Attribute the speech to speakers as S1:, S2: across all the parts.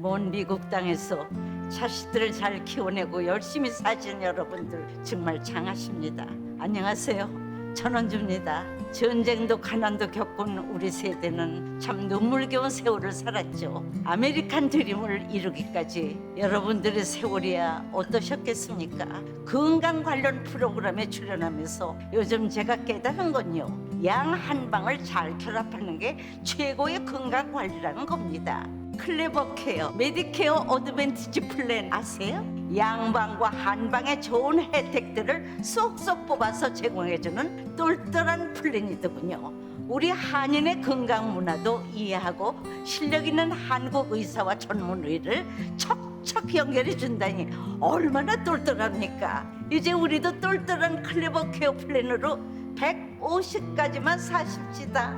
S1: 먼 미국 땅에서 자식들을 잘 키워내고 열심히 사신 여러분들 정말 장하십니다. 안녕하세요. 전원주입니다. 전쟁도 가난도 겪은 우리 세대는 참 눈물겨운 세월을 살았죠. 아메리칸 드림을 이루기까지 여러분들의 세월이야 어떠셨겠습니까? 건강 관련 프로그램에 출연하면서 요즘 제가 깨달은 건요, 양 한 방을 잘 결합하는 게 최고의 건강 관리라는 겁니다. 클레버 케어, 메디케어 어드밴티지 플랜 아세요? 양방과 한방의 좋은 혜택들을 쏙쏙 뽑아서 제공해주는 똘똘한 플랜이더군요. 우리 한인의 건강 문화도 이해하고 실력 있는 한국 의사와 전문의를 척척 연결해 준다니 얼마나 똘똘합니까? 이제 우리도 똘똘한 클레버 케어 플랜으로 150까지만 사십시다.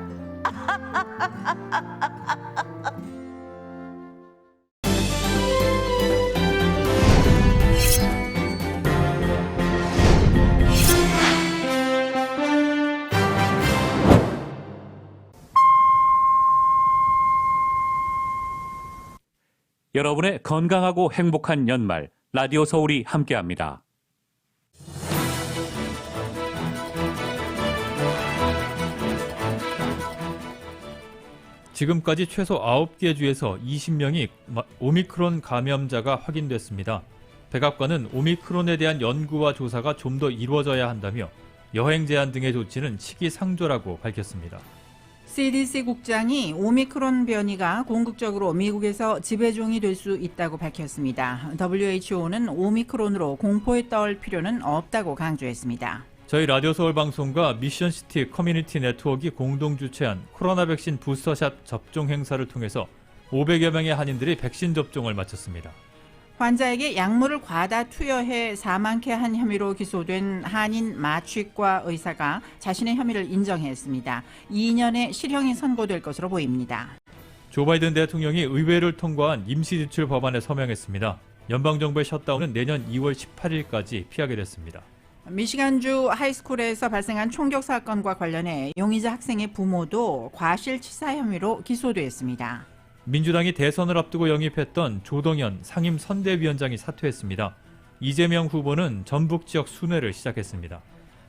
S2: 여러분의 건강하고 행복한 연말, 라디오 서울이 함께합니다.
S3: 지금까지 최소 9개 주에서 20명이 오미크론 감염자가 확인됐습니다. 백악관은 오미크론에 대한 연구와 조사가 좀 더 이루어져야 한다며 여행 제한 등의 조치는 시기상조라고 밝혔습니다.
S4: CDC 국장이 오미크론 변이가 궁극적으로 미국에서 지배종이 될 수 있다고 밝혔습니다. WHO는 오미크론으로 공포에 떨 필요는 없다고 강조했습니다.
S3: 저희 라디오 서울 방송과 미션시티 커뮤니티 네트워크가 공동 주최한 코로나 백신 부스터샷 접종 행사를 통해서 500여 명의 한인들이 백신 접종을 마쳤습니다.
S4: 환자에게 약물을 과다 투여해 사망케 한 혐의로 기소된 한인 마취과 의사가 자신의 혐의를 인정했습니다. 2년의 실형이 선고될 것으로 보입니다.
S3: 조 바이든 대통령이 의회를 통과한 임시지출 법안에 서명했습니다. 연방정부의 셧다운은 내년 2월 18일까지 피하게 됐습니다.
S4: 미시간주 하이스쿨에서 발생한 총격 사건과 관련해 용의자 학생의 부모도 과실치사 혐의로 기소됐습니다.
S3: 민주당이 대선을 앞두고 영입했던 조동현 상임선대위원장이 사퇴했습니다. 이재명 후보는 전북 지역 순회를 시작했습니다.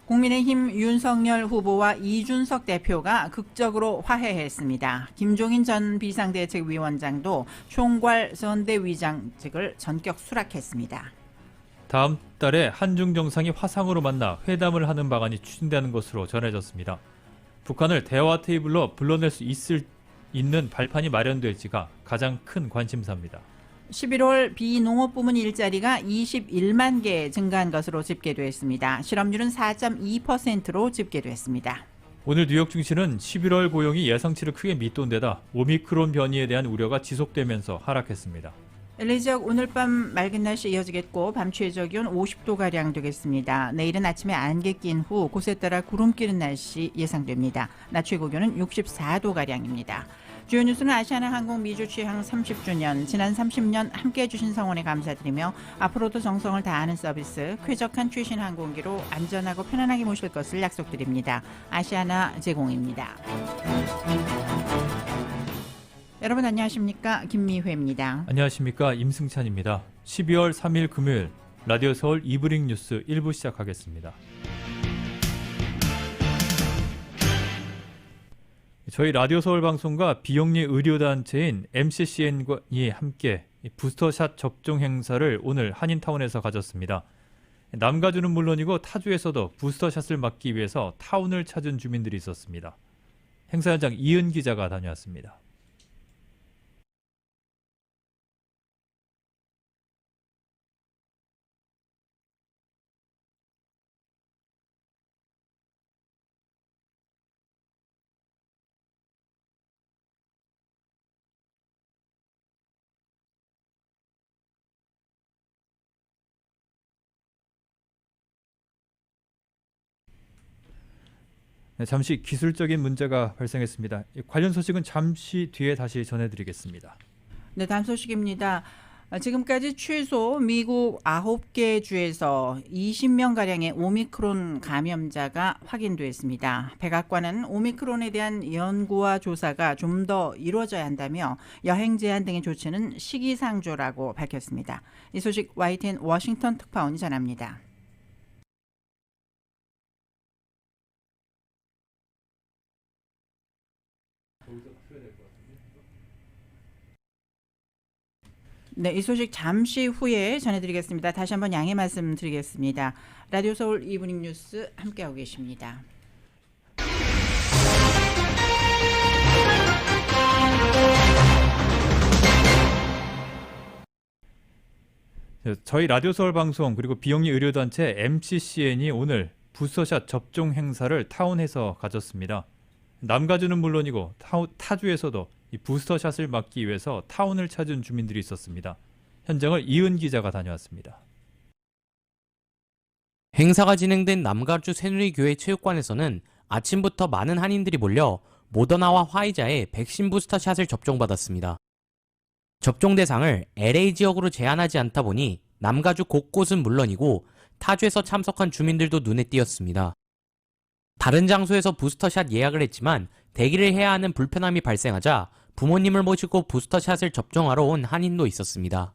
S4: 국민의힘 윤석열 후보와 이준석 대표가 극적으로 화해했습니다. 김종인 전 비상대책위원장도 총괄 선대위장직을 전격 수락했습니다.
S3: 다음 달에 한중 정상이 화상으로 만나 회담을 하는 방안이 추진되는 것으로 전해졌습니다. 북한을 대화 테이블로 불러낼 수 있는 발판이 마련될지가 가장 큰 관심사입니다.
S4: 11월 비농업 부문 일자리가 21만 개 증가한 것으로 집계됐습니다. 실업률은 4.2%로 집계됐습니다.
S3: 오늘 뉴욕 증시는 11월 고용이 예상치를 크게 밑돈데다 오미크론 변이에 대한 우려가 지속되면서 하락했습니다.
S4: LA 지역 오늘 밤 맑은 날씨 이어지겠고 밤 최저 기온 50도가량 되겠습니다. 내일은 아침에 안개 낀 후 곳에 따라 구름 끼는 날씨 예상됩니다. 낮 최고 기온은 64도가량입니다. 주요 뉴스는 아시아나항공 미주 취항 30주년, 지난 30년 함께해 주신 성원에 감사드리며 앞으로도 정성을 다하는 서비스, 쾌적한 최신 항공기로 안전하고 편안하게 모실 것을 약속드립니다. 아시아나 제공입니다. 여러분 안녕하십니까? 김미회입니다.
S3: 안녕하십니까? 임승찬입니다. 12월 3일 금요일 라디오 서울 이브닝 뉴스 1부 시작하겠습니다. 저희 라디오 서울 방송과 비영리 의료단체인 MCCN이 함께 부스터샷 접종 행사를 오늘 한인타운에서 가졌습니다. 남가주는 물론이고 타주에서도 부스터샷을 맞기 위해서 타운을 찾은 주민들이 있었습니다. 행사 현장 이은 기자가 다녀왔습니다. 네, 잠시 기술적인 문제가 발생했습니다. 관련 소식은 잠시 뒤에 다시 전해드리겠습니다.
S4: 네, 다음 소식입니다. 지금까지 최소 미국 9개 주에서 20명가량의 오미크론 감염자가 확인됐습니다. 백악관은 오미크론에 대한 연구와 조사가 좀 더 이루어져야 한다며 여행 제한 등의 조치는 시기상조라고 밝혔습니다. 이 소식 YTN 워싱턴 특파원이 전합니다. 네, 이 소식 잠시 후에 전해드리겠습니다. 다시 한번 양해 말씀드리겠습니다. 라디오 서울 이브닝 뉴스 함께하고 계십니다.
S3: 저희 라디오 서울 방송 그리고 비영리 의료단체 MCCN이 오늘 부스터샷 접종 행사를 타운에서 가졌습니다. 남가주는 물론이고 타주에서도 이 부스터샷을 맞기 위해서 타운을 찾은 주민들이 있었습니다. 현장을 이은 기자가 다녀왔습니다.
S5: 행사가 진행된 남가주 새누리교회 체육관에서는 아침부터 많은 한인들이 몰려 모더나와 화이자의 백신 부스터샷을 접종받았습니다. 접종 대상을 LA 지역으로 제한하지 않다 보니 남가주 곳곳은 물론이고 타주에서 참석한 주민들도 눈에 띄었습니다. 다른 장소에서 부스터샷 예약을 했지만 대기를 해야 하는 불편함이 발생하자 부모님을 모시고 부스터샷을 접종하러 온 한인도 있었습니다.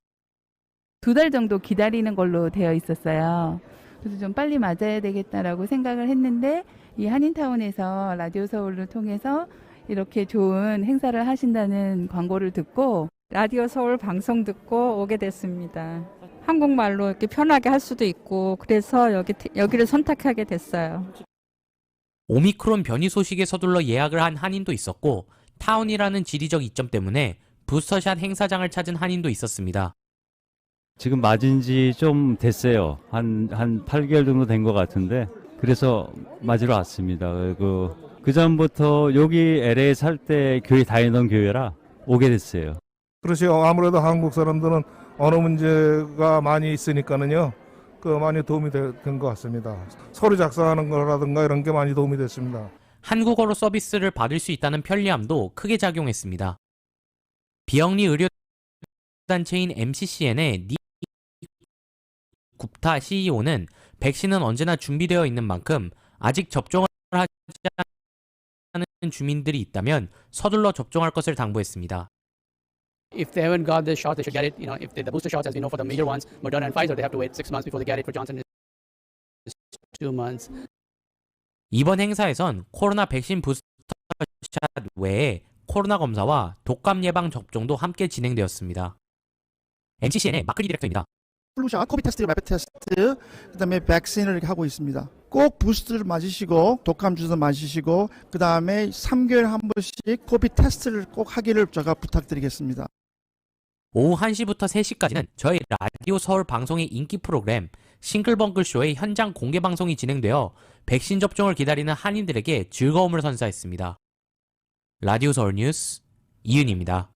S6: 2달 정도 기다리는 걸로 되어 있었어요. 그래서 좀 빨리 맞아야 되겠다라고 생각을 했는데 이 한인타운에서 라디오 서울을 통해서 이렇게 좋은 행사를 하신다는 광고를 듣고
S7: 라디오 서울 방송 듣고 오게 됐습니다. 한국말로 이렇게 편하게 할 수도 있고 그래서 여기를 선택하게 됐어요.
S5: 오미크론 변이 소식에 서둘러 예약을 한 한인도 있었고 타운이라는 지리적 이점 때문에 부스터샷 행사장을 찾은 한인도 있었습니다.
S8: 지금 맞은 지 좀 됐어요. 한 8개월 정도 된 것 같은데 그래서 맞으러 왔습니다. 그 전부터 여기 LA 살 때 교회 다니던 교회라 오게 됐어요.
S9: 그렇죠. 아무래도 한국 사람들은 언어 문제가 많이 있으니까는요. 많이 도움이 된 것 같습니다. 서류 작성하는 거라든가 이런 게 많이 도움이 됐습니다.
S5: 한국어로 서비스를 받을 수 있다는 편리함도 크게 작용했습니다. 비영리 의료단체인 MCCN의 니 굽타 CEO는 백신은 언제나 준비되어 있는 만큼 아직 접종을 하지 않은 주민들이 있다면 서둘러 접종할 것을 당부했습니다.
S10: If they haven't got the shot, they should get it. If the booster shots, as we know, for the major ones, Moderna and Pfizer, they have to wait 6 months before they get it. For Johnson, it's 2 months.
S5: 이번 행사에선 코로나 백신 부스터샷 외에 코로나 검사와 독감 예방 접종도 함께 진행되었습니다. MCCN의 마클리 디렉터입니다.
S11: 플루샷, 코비드 테스트, 라피드 테스트, 그다음에 백신을 하고 있습니다. 꼭 부스트를 맞으시고 독감 주사 맞으시고 그다음에 3개월에 한 번씩 코비드 테스트를 꼭 하기를 제가 부탁드리겠습니다.
S5: 오후 1시부터 3시까지는 저희 라디오 서울 방송의 인기 프로그램 싱글벙글쇼의 현장 공개 방송이 진행되어 백신 접종을 기다리는 한인들에게 즐거움을 선사했습니다. 라디오 서울 뉴스 이윤입니다.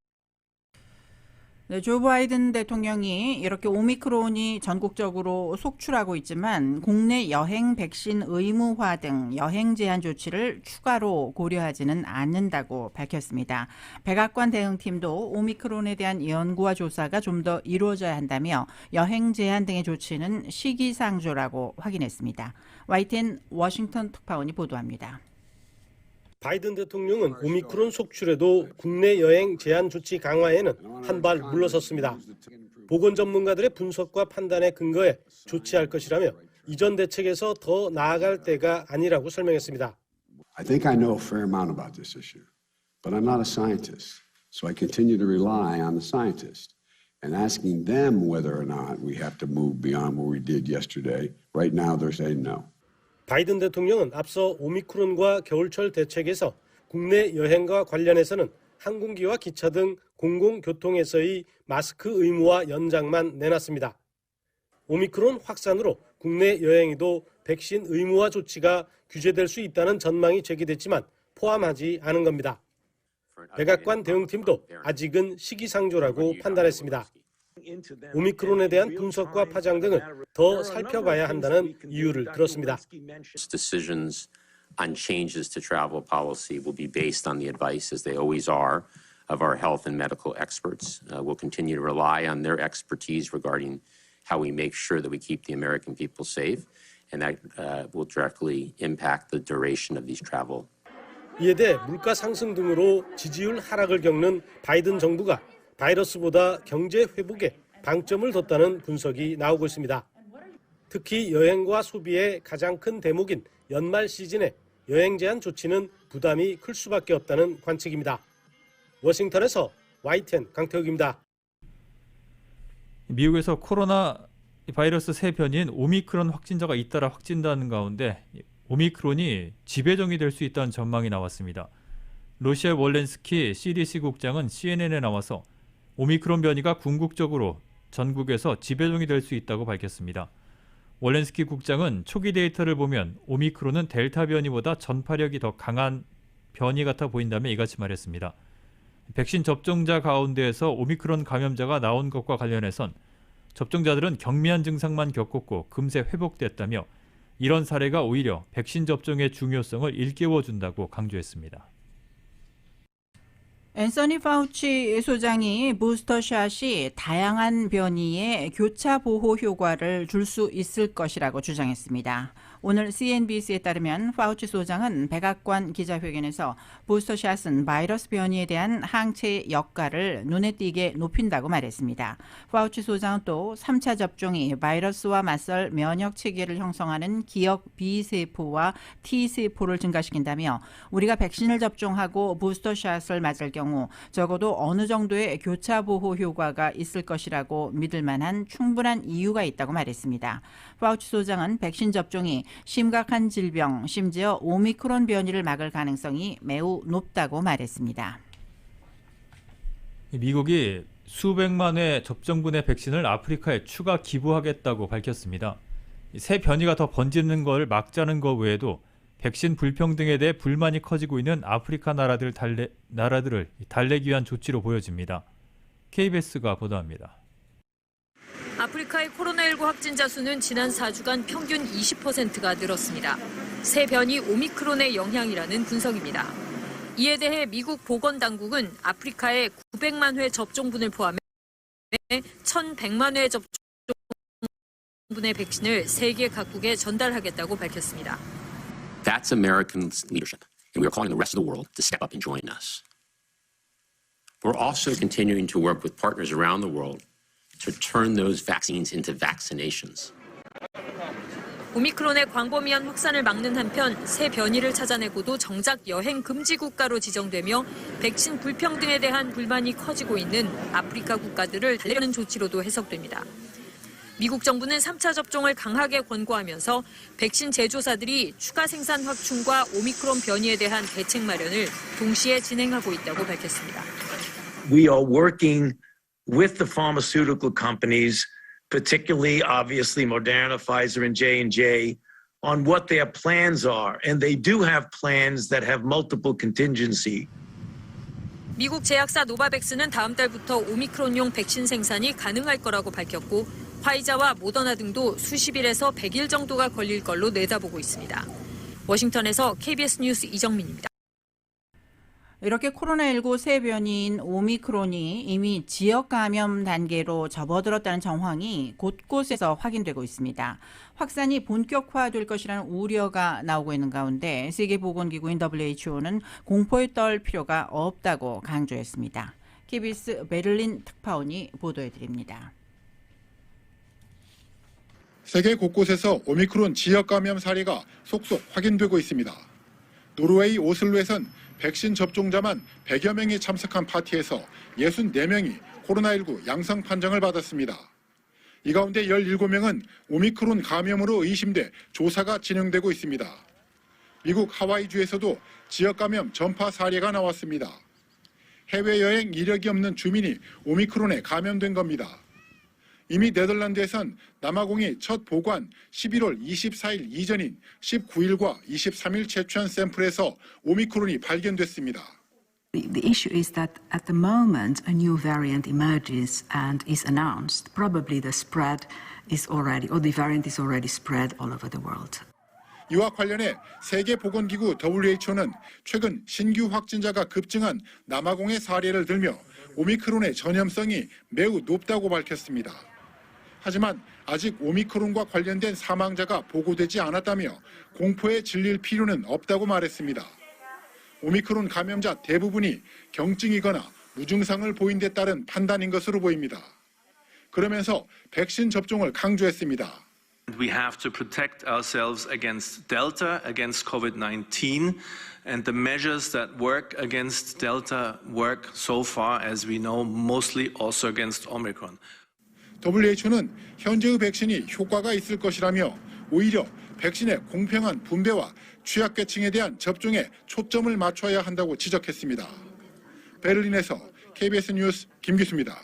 S4: 네, 조 바이든 대통령이 이렇게 오미크론이 전국적으로 속출하고 있지만 국내 여행 백신 의무화 등 여행 제한 조치를 추가로 고려하지는 않는다고 밝혔습니다. 백악관 대응팀도 오미크론에 대한 연구와 조사가 좀 더 이루어져야 한다며 여행 제한 등의 조치는 시기상조라고 확인했습니다. YTN 워싱턴 특파원이 보도합니다.
S12: 바이든 대통령은 오미크론 속출에도 국내 여행 제한 조치 강화에는 한 발 물러섰습니다. 보건 전문가들의 분석과 판단에 근거해 조치할 것이라며 이전 대책에서 더 나아갈 때가 아니라고 설명했습니다.
S13: I think I know a fair amount about this issue, but I'm not a scientist, so I continue to rely on the scientists and asking them whether or not we have to move beyond what we did yesterday. Right now they're saying no.
S12: 바이든 대통령은 앞서 오미크론과 겨울철 대책에서 국내 여행과 관련해서는 항공기와 기차 등 공공교통에서의 마스크 의무화 연장만 내놨습니다. 오미크론 확산으로 국내 여행에도 백신 의무화 조치가 규제될 수 있다는 전망이 제기됐지만 포함하지 않은 겁니다. 백악관 대응팀도 아직은 시기상조라고 판단했습니다. 오미크론에 대한 분석과 파장 등을 더 살펴봐야 한다는 이유를 들었습니다.
S14: Decisions on changes to travel policy will be based on the advice, as they always are, of our health and medical experts. We'll continue to rely on their expertise regarding how we make sure that we keep the American people safe, and that will directly impact the duration of these travel.
S12: 이에 대해 물가 상승 등으로 지지율 하락을 겪는 바이든 정부가 바이러스보다 경제 회복에 방점을 뒀다는 분석이 나오고 있습니다. 특히 여행과 소비의 가장 큰 대목인 연말 시즌에 여행 제한 조치는 부담이 클 수밖에 없다는 관측입니다. 워싱턴에서 YTN 강태욱입니다.
S3: 미국에서 코로나 바이러스 새 변이인 오미크론 확진자가 잇따라 확진되는 가운데 오미크론이 지배종이 될 수 있다는 전망이 나왔습니다. 로시아 월렌스키 CDC 국장은 CNN에 나와서 오미크론 변이가 궁극적으로 전국에서 지배종이 될 수 있다고 밝혔습니다. 월렌스키 국장은 초기 데이터를 보면 오미크론은 델타 변이보다 전파력이 더 강한 변이 같아 보인다며 이같이 말했습니다. 백신 접종자 가운데에서 오미크론 감염자가 나온 것과 관련해선 접종자들은 경미한 증상만 겪었고 금세 회복됐다며 이런 사례가 오히려 백신 접종의 중요성을 일깨워준다고 강조했습니다.
S4: 앤서니 파우치 소장이 부스터샷이 다양한 변이의 교차 보호 효과를 줄 수 있을 것이라고 주장했습니다. 오늘 CNBC에 따르면 파우치 소장은 백악관 기자회견에서 부스터샷은 바이러스 변이에 대한 항체 역할을 눈에 띄게 높인다고 말했습니다. 파우치 소장은 또 3차 접종이 바이러스와 맞설 면역 체계를 형성하는 기억 B세포와 T세포를 증가시킨다며 우리가 백신을 접종하고 부스터샷을 맞을 경우 적어도 어느 정도의 교차 보호 효과가 있을 것이라고 믿을 만한 충분한 이유가 있다고 말했습니다. 파우치 소장은 백신 접종이 심각한 질병, 심지어 오미크론 변이를 막을 가능성이 매우 높다고 말했습니다.
S3: 미국이 수백만 회 접종분의 백신을 아프리카에 추가 기부하겠다고 밝혔습니다. 새 변이가 더 번지는 걸 막자는 것 외에도 백신 불평등에 대해 불만이 커지고 있는 아프리카 나라들을 달래기 위한 조치로 보여집니다. KBS가 보도합니다.
S15: 아프리카의 코로나19 확진자 수는 지난 4주간 평균 20%가 늘었습니다. 새 변이 오미크론의 영향이라는 분석입니다. 이에 대해 미국 보건당국은 아프리카에 900만 회 접종분을 포함해 1,100만 회 접종분의 백신을 세계 각국에 전달하겠다고 밝혔습니다.
S14: That's American leadership, and we are calling the rest of the world to step up and join us. We're also continuing to work with partners around the world to turn those vaccines into vaccinations.
S15: 오미크론의 광범위한 확산을 막는 한편 새 변이를 찾아내고도 정작 여행 금지 국가로 지정되며 백신 불평등에 대한 불만이 커지고 있는 아프리카 국가들을 달래려는 조치로도 해석됩니다. 미국 정부는 3차 접종을 강하게 권고하면서 백신 제조사들이 추가 생산 확충과 오미크론 변이에 대한 대책 마련을 동시에 진행하고 있다고 밝혔습니다.
S16: We are working with the pharmaceutical companies, particularly obviously Moderna, Pfizer, and J&J, on what their plans are. And they do have plans that have multiple contingency.
S15: 미국 제약사 노바백스는 다음 달부터 오미크론용 백신 생산이 가능할 거라고 밝혔고 화이자와 모더나 등도 수십일에서 100일 정도가 걸릴 걸로 내다보고 있습니다. 워싱턴에서 KBS 뉴스 이정민입니다.
S4: 이렇게 코로나19 새 변이인 오미크론이 이미 지역 감염 단계로 접어들었다는 정황이 곳곳에서 확인되고 있습니다. 확산이 본격화될 것이라는 우려가 나오고 있는 가운데 세계보건기구인 WHO는 공포에 떨 필요가 없다고 강조했습니다. KBS 베를린 특파원이 보도해드립니다.
S17: 세계 곳곳에서 오미크론 지역 감염 사례가 속속 확인되고 있습니다. 노르웨이 오슬로에선 백신 접종자만 100여 명이 참석한 파티에서 64명이 코로나19 양성 판정을 받았습니다. 이 가운데 17명은 오미크론 감염으로 의심돼 조사가 진행되고 있습니다. 미국 하와이주에서도 지역 감염 전파 사례가 나왔습니다. 해외여행 이력이 없는 주민이 오미크론에 감염된 겁니다. 이미 네덜란드에선 남아공이 첫 보관 11월 24일 이전인 19일과 23일 채취한 샘플에서 오미크론이 발견됐습니다.
S18: The issue is that at the moment a new variant emerges and is announced. Probably the spread is already, or the variant is already spread all over the world.
S17: 이와 관련해 세계보건기구 WHO는 최근 신규 확진자가 급증한 남아공의 사례를 들며 오미크론의 전염성이 매우 높다고 밝혔습니다. 하지만 아직 오미크론과 관련된 사망자가 보고되지 않았다며 공포에 질릴 필요는 없다고 말했습니다. 오미크론 감염자 대부분이 경증이거나 무증상을 보인 데 따른 판단인 것으로 보입니다. 그러면서 백신 접종을 강조했습니다.
S19: We have to protect ourselves against Delta, against COVID-19, and the measures that work against Delta work so far, as we know, mostly also against Omicron.
S17: WHO는 현재의 백신이 효과가 있을 것이라며 오히려 백신의 공평한 분배와 취약계층에 대한 접종에 초점을 맞춰야 한다고 지적했습니다. 베를린에서 KBS 뉴스 김기수입니다.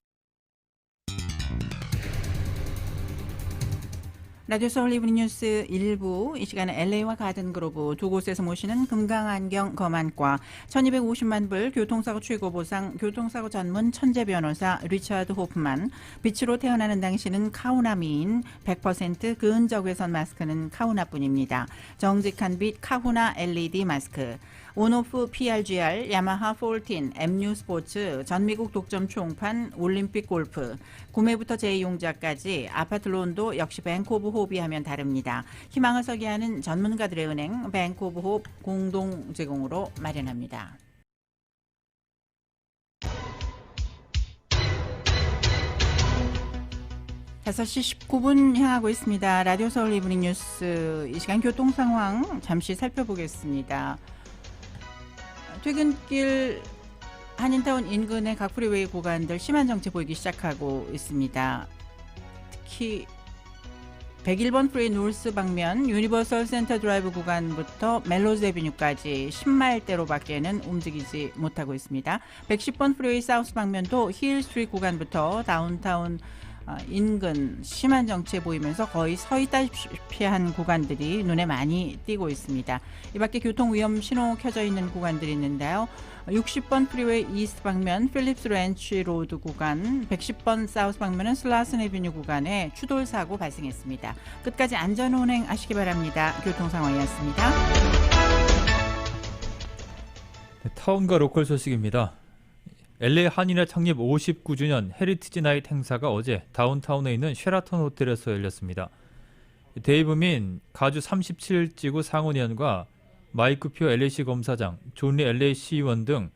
S4: 라디오 서울 이브닝 뉴스 1부, 이 시간은 LA와 가든그로브 두 곳에서 모시는 금강안경 검안과 1250만 불 교통사고 최고보상 교통사고 전문 천재 변호사 리처드 호프만, 빛으로 태어나는 당신은 카우나미인 100% 근적외선 마스크는 카우나뿐입니다. 정직한 빛 카후나 LED 마스크, 온오프 PRGR, 야마하 14, MU 스포츠, 전미국 독점 총판, 올림픽 골프, 구매부터 재이용자까지 아파트 론도 역시 뱅크 오브 호흡이 하면 다릅니다. 희망을 서게 하는 전문가들의 은행 뱅크 오브 호흡 공동 제공으로 마련합니다. 다섯 시 19분 향하고 있습니다. 라디오 서울 이브닝 뉴스, 이 시간 교통 상황 잠시 살펴보겠습니다. 퇴근길 한인타운 인근의 각 프리웨이 구간들 심한 정체 보이기 시작하고 있습니다. 특히 101번 프리웨이 노스 방면 유니버설 센터 드라이브 구간부터 멜로즈 애비뉴까지 10마일대로밖에는 움직이지 못하고 있습니다. 110번 프리웨이 사우스 방면도 힐 스트리트 구간부터 다운타운 인근 심한 정체 보이면서 거의 서 있다시피 한 구간들이 눈에 많이 띄고 있습니다. 이 밖에 교통 위험 신호 켜져 있는 구간들이 있는데요. 60번 프리웨이 이스트 방면 필립스 렌치 로드 구간, 110번 사우스 방면은 슬라슨 애비뉴 구간에 추돌 사고 발생했습니다. 끝까지 안전 운행하시기 바랍니다. 교통 상황이었습니다.
S3: 네, 타운과 로컬 소식입니다. LA 한인회 창립 59주년 헤리티지 나잇 행사가 어제 다운타운에 있는 쉐라턴 호텔에서 열렸습니다. 데이브 민 가주 37지구 상원의원과 마이크 퓨어 LAC 검사장, 존리 LAC 의원 등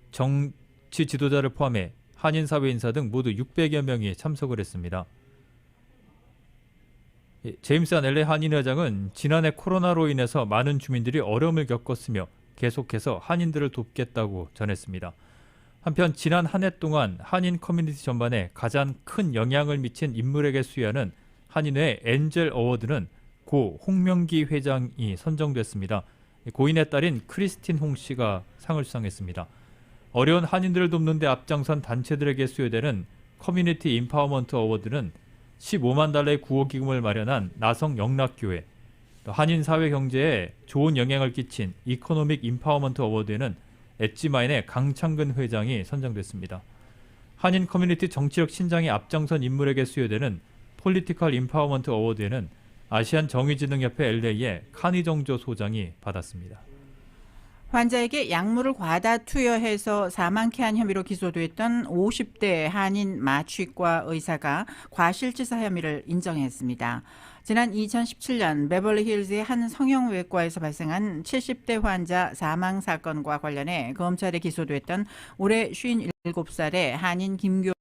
S3: 정치 지도자를 포함해 한인 사회 인사 등 모두 600여 명이 참석을 했습니다. 제임스 한 LA 한인회장은 지난해 코로나로 인해서 많은 주민들이 어려움을 겪었으며 계속해서 한인들을 돕겠다고 전했습니다. 한편 지난 한 해 동안 한인 커뮤니티 전반에 가장 큰 영향을 미친 인물에게 수여하는 한인회 엔젤 어워드는 고 홍명기 회장이 선정됐습니다. 고인의 딸인 크리스틴 홍 씨가 상을 수상했습니다. 어려운 한인들을 돕는 데 앞장선 단체들에게 수여되는 커뮤니티 인파워먼트 어워드는 15만 달러의 구호기금을 마련한 나성 영락교회, 한인 사회 경제에 좋은 영향을 끼친 이코노믹 인파워먼트 어워드에는 엣지마인의 강창근 회장이 선정됐습니다. 한인 커뮤니티 정치력 신장의 앞장선 인물에게 수여되는 폴리티컬 인파워먼트 어워드에는 아시안 정의진흥협회 LA의 카니정조 소장이 받았습니다.
S4: 환자에게 약물을 과다 투여해서 사망케 한 혐의로 기소됐던 50대 한인 마취과 의사가 과실치사 혐의를 인정했습니다. 지난 2017년 베벌리힐즈의 한 성형외과에서 발생한 70대 환자 사망 사건과 관련해 검찰에 기소됐던 올해 57살의 한인 김교성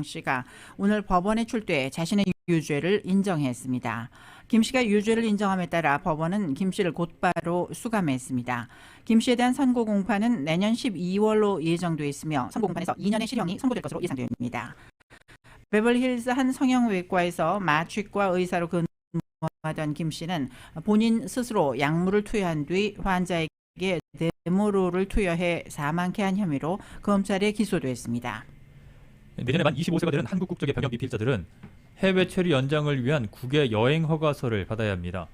S4: 씨가 오늘 법원에 출두해 자신의 유죄를 인정했습니다. 김 씨가 유죄를 인정함에 따라 법원은 김 씨를 곧바로 수감했습니다. 김 씨에 대한 선고 공판은 내년 12월로 예정돼 있으며 선고 공판에서 2년의 실형이 선고될 것으로 예상됩니다. 베벌리힐즈 한 성형외과에서 마취과 의사로 근무하던 김 씨는 본인 스스로 약물을 투여한 뒤 환자에게 데모로를 투여해 사망케 한 혐의로 검찰에 기소됐습니다.
S3: 내년에 만 25세가 되는 한국 국적의 병역 미필자들은 해외 체류 연장을 위한 국외 여행 허가서를 받아야 합니다.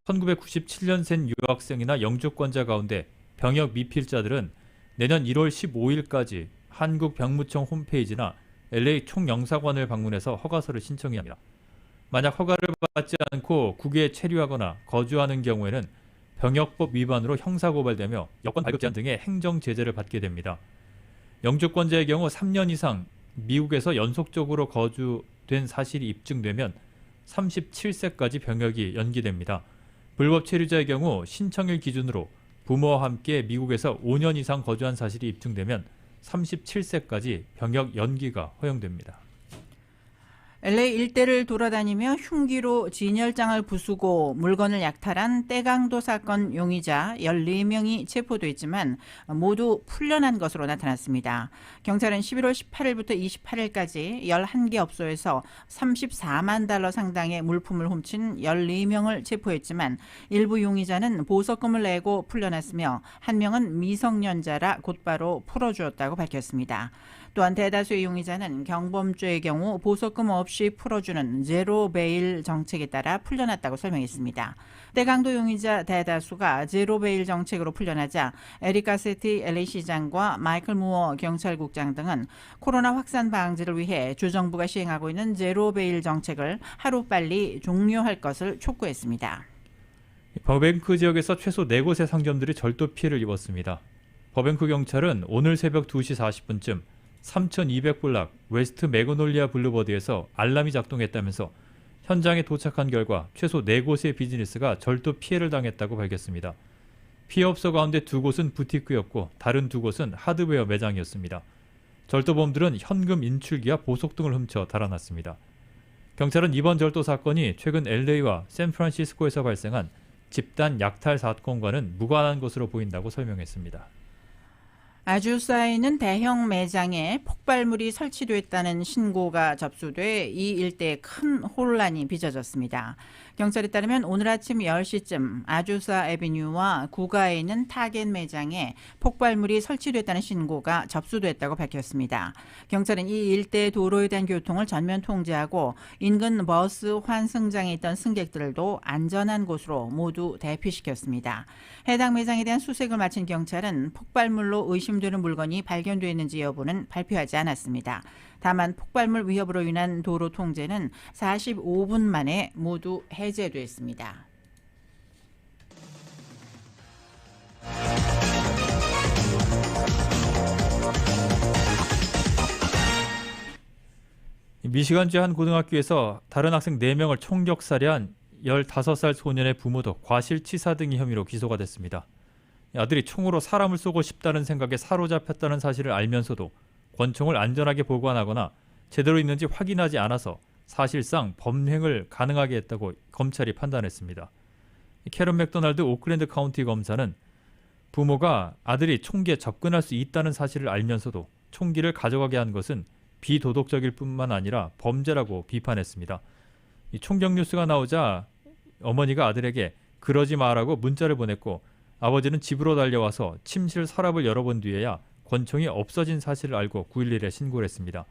S3: 1997년생 유학생이나 영주권자 가운데 병역 미필자들은 내년 1월 15일까지 한국 병무청 홈페이지나 LA 총영사관을 방문해서 허가서를 신청해야 합니다. 만약 허가를 받지 않고 국외에 체류하거나 거주하는 경우에는 병역법 위반으로 형사고발되며 여권 발급 제한 등의 행정 제재를 받게 됩니다. 영주권자의 경우 3년 이상 미국에서 연속적으로 거주된 사실이 입증되면 37세까지 병역이 연기됩니다. 불법 체류자의 경우 신청일 기준으로 부모와 함께 미국에서 5년 이상 거주한 사실이 입증되면 37세까지 병역 연기가 허용됩니다.
S4: LA 일대를 돌아다니며 흉기로 진열장을 부수고 물건을 약탈한 떼강도 사건 용의자 14명이 체포됐지만 모두 풀려난 것으로 나타났습니다. 경찰은 11월 18일부터 28일까지 11개 업소에서 34만 달러 상당의 물품을 훔친 14명을 체포했지만 일부 용의자는 보석금을 내고 풀려났으며 한 명은 미성년자라 곧바로 풀어주었다고 밝혔습니다. 또한 대다수의 용의자는 경범죄의 경우 보석금 없이 풀어주는 제로 베일 정책에 따라 풀려났다고 설명했습니다. 떼강도 용의자 대다수가 제로 베일 정책으로 풀려나자 에릭 가세티 LA 시장과 마이클 무어 경찰국장 등은 코로나 확산 방지를 위해 주정부가 시행하고 있는 제로 베일 정책을 하루빨리 종료할 것을 촉구했습니다.
S3: 버뱅크 지역에서 최소 4곳의 상점들이 절도 피해를 입었습니다. 버뱅크 경찰은 오늘 새벽 2시 40분쯤 3200블락 웨스트 매그놀리아 블루버드에서 알람이 작동했다면서 현장에 도착한 결과 최소 4곳의 비즈니스가 절도 피해를 당했다고 밝혔습니다. 피해업소 가운데 2곳은 부티크였고 다른 2곳은 하드웨어 매장이었습니다. 절도범들은 현금 인출기와 보석 등을 훔쳐 달아났습니다. 경찰은 이번 절도 사건이 최근 LA와 샌프란시스코에서 발생한 집단 약탈 사건과는 무관한 것으로 보인다고 설명했습니다.
S4: 아주사에 있는 대형 매장에 폭발물이 설치됐다는 신고가 접수돼 이 일대에 큰 혼란이 빚어졌습니다. 경찰에 따르면 오늘 아침 10시쯤 아주사 애비뉴와 구가에 있는 타겟 매장에 폭발물이 설치됐다는 신고가 접수됐다고 밝혔습니다. 경찰은 이 일대 도로에 대한 교통을 전면 통제하고 인근 버스 환승장에 있던 승객들도 안전한 곳으로 모두 대피시켰습니다. 해당 매장에 대한 수색을 마친 경찰은 폭발물로 의심되는 물건이 발견됐는지 여부는 발표하지 않았습니다. 다만 폭발물 위협으로 인한 도로 통제는 45분 만에 모두 해제됐습니다.
S3: 미시간주 한 고등학교에서 다른 학생 4명을 총격살해한 15살 소년의 부모도 과실치사 등의 혐의로 기소가 됐습니다. 아들이 총으로 사람을 쏘고 싶다는 생각에 사로잡혔다는 사실을 알면서도 권총을 안전하게 보관하거나 제대로 있는지 확인하지 않아서 사실상 범행을 가능하게 했다고 검찰이 판단했습니다. 캐런 맥도날드 오클랜드 카운티 검사는 부모가 아들이 총기에 접근할 수 있다는 사실을 알면서도 총기를 가져가게 한 것은 비도덕적일 뿐만 아니라 범죄라고 비판했습니다. 이 총격 뉴스가 나오자 어머니가 아들에게 그러지 마라고 문자를 보냈고 아버지는 집으로 달려와서 침실 서랍을 열어본 뒤에야 권총이 없어진 사실을 알고 911에 신고를 했습니다.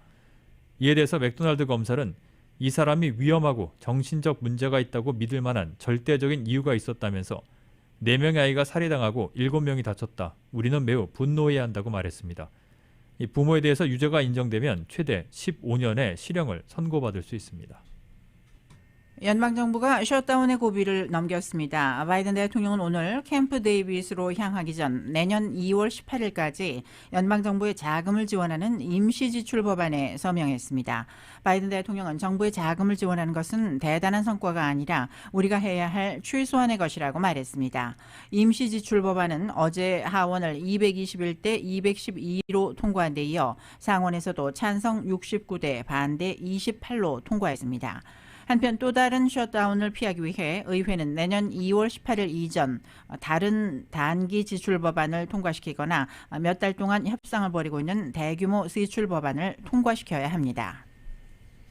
S3: 이에 대해서 맥도날드 검사는 이 사람이 위험하고 정신적 문제가 있다고 믿을 만한 절대적인 이유가 있었다면서 4명의 아이가 살해당하고 7명이 다쳤다. 우리는 매우 분노해야 한다고 말했습니다. 이 부모에 대해서 유죄가 인정되면 최대 15년의 실형을 선고받을 수 있습니다.
S4: 연방정부가 셧다운의 고비를 넘겼습니다. 바이든 대통령은 오늘 캠프 데이빗으로 향하기 전 내년 2월 18일까지 연방정부의 자금을 지원하는 임시지출 법안에 서명했습니다. 바이든 대통령은 정부의 자금을 지원하는 것은 대단한 성과가 아니라 우리가 해야 할 최소한의 것이라고 말했습니다. 임시지출 법안은 어제 하원을 221대 212로 통과한 데 이어 상원에서도 찬성 69대 반대 28로 통과했습니다. 한편 또 다른 셧다운을 피하기 위해 의회는 내년 2월 18일 이전 다른 단기 지출 법안을 통과시키거나 몇 달 동안 협상을 벌이고 있는 대규모 지출 법안을 통과시켜야 합니다.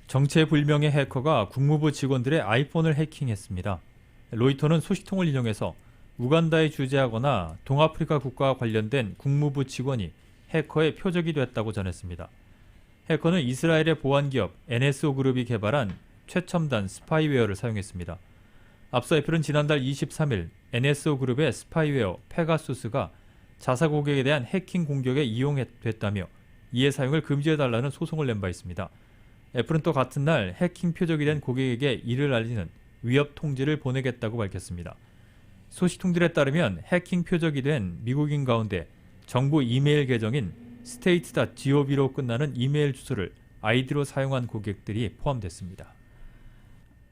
S3: 정체불명의 해커가 국무부 직원들의 아이폰을 해킹했습니다. 로이터는 소식통을 인용해서 우간다에 주재하거나 동아프리카 국가와 관련된 국무부 직원이 해커의 표적이 됐다고 전했습니다. 해커는 이스라엘의 보안기업 NSO 그룹이 개발한 최첨단 스파이웨어를 사용했습니다. 앞서 애플은 지난달 23일 NSO 그룹의 스파이웨어 페가수스가 자사 고객에 대한 해킹 공격에 이용됐다며 이의 사용을 금지해달라는 소송을 낸 바 있습니다. 애플은 또 같은 날 해킹 표적이 된 고객에게 이를 알리는 위협 통지를 보내겠다고 밝혔습니다. 소식 통지에 따르면 해킹 표적이 된 미국인 가운데 정부 이메일 계정인 state.gov로 끝나는 이메일 주소를 아이디로 사용한 고객들이 포함됐습니다.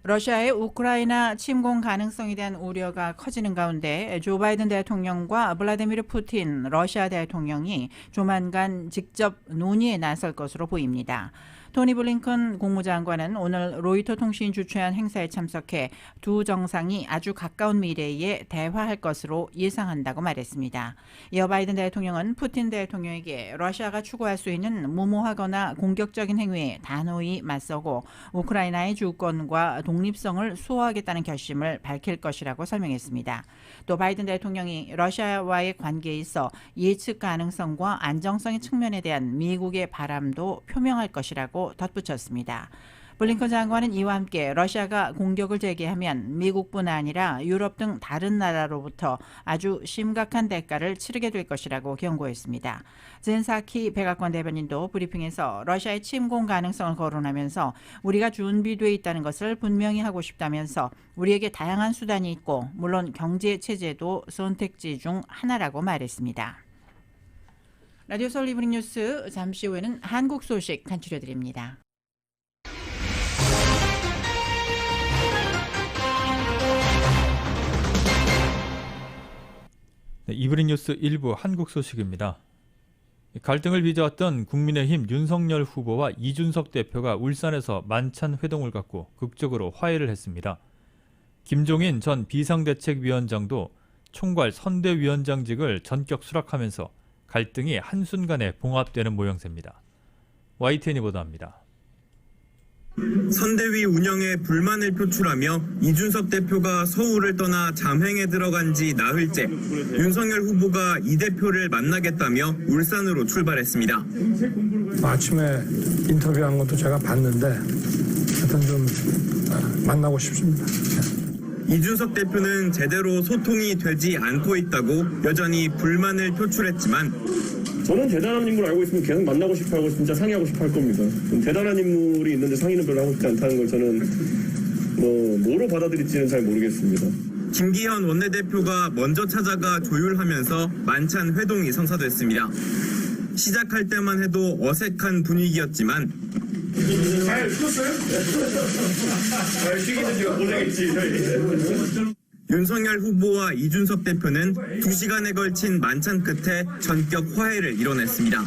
S4: 러시아의 우크라이나 침공 가능성에 대한 우려가 커지는 가운데 조 바이든 대통령과 블라디미르 푸틴 러시아 대통령이 조만간 직접 논의에 나설 것으로 보입니다. 토니 블링컨 국무장관은 오늘 로이터 통신이 주최한 행사에 참석해 두 정상이 아주 가까운 미래에 대화할 것으로 예상한다고 말했습니다. 이어 바이든 대통령은 푸틴 대통령에게 러시아가 추구할 수 있는 무모하거나 공격적인 행위에 단호히 맞서고 우크라이나의 주권과 독립성을 수호하겠다는 결심을 밝힐 것이라고 설명했습니다. 또 바이든 대통령이 러시아와의 관계에 있어 예측 가능성과 안정성의 측면에 대한 미국의 바람도 표명할 것이라고 덧붙였습니다. 블링컨 장관은 이와 함께 러시아가 공격을 재개하면 미국뿐 아니라 유럽 등 다른 나라로부터 아주 심각한 대가를 치르게 될 것이라고 경고했습니다. 젠사키 백악관 대변인도 브리핑에서 러시아의 침공 가능성을 거론하면서 우리가 준비되어 있다는 것을 분명히 하고 싶다면서 우리에게 다양한 수단이 있고 물론 경제 체제도 선택지 중 하나라고 말했습니다. 라디오 서울 이브닝 뉴스 잠시 후에는 한국 소식 간추려드립니다.
S3: 네, 이브닝 뉴스 1부 한국 소식입니다. 갈등을 빚어왔던 국민의힘 윤석열 후보와 이준석 대표가 울산에서 만찬 회동을 갖고 극적으로 화해를 했습니다. 김종인 전 비상대책위원장도 총괄 선대위원장직을 전격 수락하면서 갈등이 한순간에 봉합되는 모양새입니다. YTN이 보도합니다.
S20: 선대위 운영에 불만을 표출하며 이준석 대표가 서울을 떠나 잠행에 들어간 지 나흘째 윤석열 후보가 이 대표를 만나겠다며 울산으로 출발했습니다.
S21: 아침에 인터뷰한 것도 제가 봤는데 하여튼 좀 만나고 싶습니다.
S20: 이준석 대표는 제대로 소통이 되지 않고 있다고 여전히 불만을 표출했지만
S22: 저는 대단한 인물을 알고 있으면 계속 만나고 싶어 하고 진짜 상의하고 싶어 할 겁니다. 대단한 인물이 있는데 상의는 별로 하고 싶지 않다는 걸 저는 뭐로 받아들일지는 잘 모르겠습니다.
S20: 김기현 원내대표가 먼저 찾아가 조율하면서 만찬 회동이 성사됐습니다. 시작할 때만 해도 어색한 분위기였지만
S22: 잘 쉬었어요? 잘 쉬기는 제가 고생했지.
S20: 윤석열 후보와 이준석 대표는 2시간에 걸친 만찬 끝에 전격 화해를 이뤄냈습니다.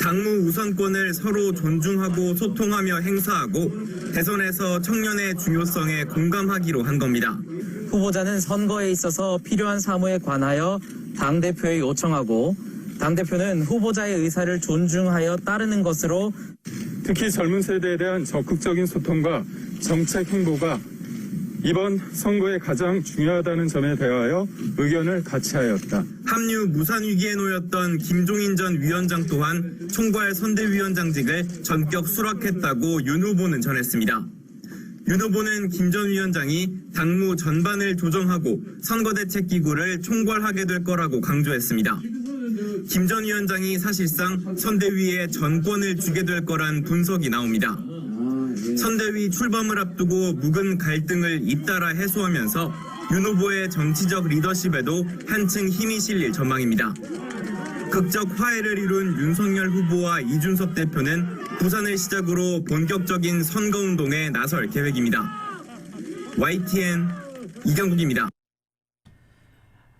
S20: 당무 우선권을 서로 존중하고 소통하며 행사하고 대선에서 청년의 중요성에 공감하기로 한 겁니다.
S23: 후보자는 선거에 있어서 필요한 사무에 관하여 당대표에 요청하고 당대표는 후보자의 의사를 존중하여 따르는 것으로
S22: 특히 젊은 세대에 대한 적극적인 소통과 정책 행보가 이번 선거에 가장 중요하다는 점에 대하여 의견을 같이 하였다.
S20: 합류 무산 위기에 놓였던 김종인 전 위원장 또한 총괄 선대위원장직을 전격 수락했다고 윤 후보는 전했습니다. 윤 후보는 김 전 위원장이 당무 전반을 조정하고 선거대책기구를 총괄하게 될 거라고 강조했습니다. 김 전 위원장이 사실상 선대위에 전권을 주게 될 거란 분석이 나옵니다. 선대위 출범을 앞두고 묵은 갈등을 잇따라 해소하면서 윤 후보의 정치적 리더십에도 한층 힘이 실릴 전망입니다. 극적 화해를 이룬 윤석열 후보와 이준석 대표는 부산을 시작으로 본격적인 선거운동에 나설 계획입니다. YTN 이경국입니다.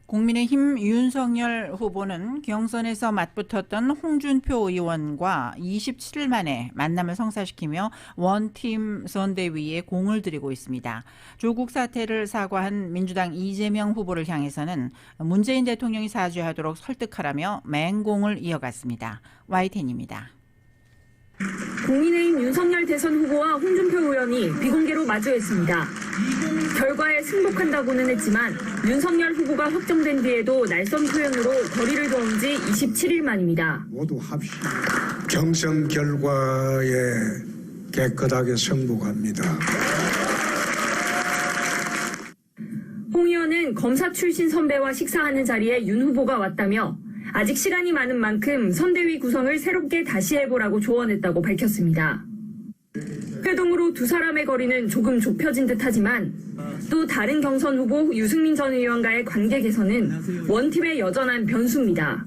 S4: 국민의힘 윤석열 후보는 경선에서 맞붙었던 홍준표 의원과 27일 만에 만남을 성사시키며 원팀 선대위에 공을 들이고 있습니다. 조국 사태를 사과한 민주당 이재명 후보를 향해서는 문재인 대통령이 사죄하도록 설득하라며 맹공을 이어갔습니다. YTN입니다.
S24: 국민의힘 윤석열 대선 후보와 홍준표 의원이 비공개로 마주했습니다. 결과에 승복한다고는 했지만 윤석열 후보가 확정된 뒤에도 날선 표현으로 거리를 두은 지 27일 만입니다.
S21: 모두 합시다. 경선 결과에 깨끗하게 승복합니다.
S24: 홍 의원은 검사 출신 선배와 식사하는 자리에 윤 후보가 왔다며 아직 시간이 많은 만큼 선대위 구성을 새롭게 다시 해보라고 조언했다고 밝혔습니다. 회동으로 두 사람의 거리는 조금 좁혀진 듯하지만 또 다른 경선 후보 유승민 전 의원과의 관계 개선은 원팀의 여전한 변수입니다.